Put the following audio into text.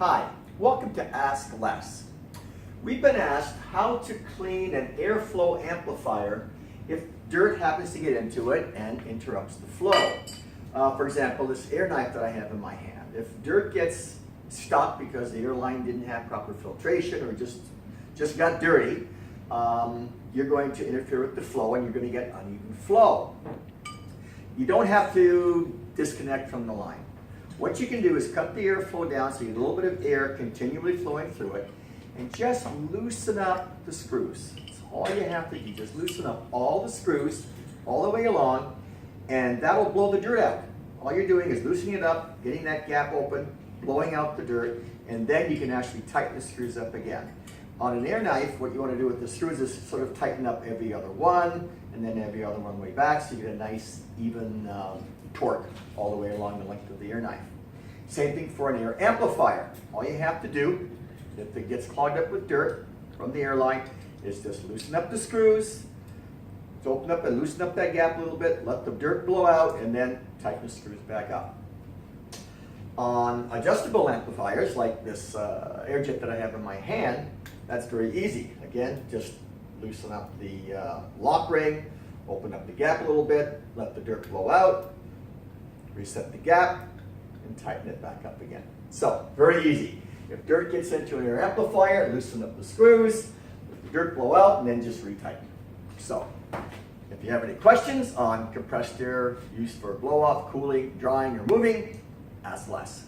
Hi, welcome to Ask Less. We've been asked how to clean an airflow amplifier if dirt happens to get into it and interrupts the flow. For example, this air knife that I have in my hand. If dirt gets stuck because the air line didn't have proper filtration or just got dirty, you're going to interfere with the flow and you're going to get uneven flow. You don't have to disconnect from the line. What you can do is cut the airflow down so you get a little bit of air continually flowing through it, and just loosen up the screws. That's all you have to do. Just loosen up all the screws all the way along, and that'll blow the dirt out. All you're doing is loosening it up, getting that gap open, blowing out the dirt, and then you can actually tighten the screws up again. On an air knife, what you want to do with the screws is sort of tighten up every other one, and then every other one way back, so you get a nice, even torque all the way along the length of the air knife. Same thing for an air amplifier. All you have to do, if it gets clogged up with dirt from the airline, is just loosen up the screws, open up and loosen up that gap a little bit, let the dirt blow out, and then tighten the screws back up. On adjustable amplifiers, like this air jet that I have in my hand, that's very easy. Again, just loosen up the lock ring, open up the gap a little bit, let the dirt blow out, reset the gap, and tighten it back up again. So, very easy. If dirt gets into an air amplifier, loosen up the screws, let the dirt blow out, and then just retighten. So, if you have any questions on compressed air used for blow-off, cooling, drying, or moving, ask less.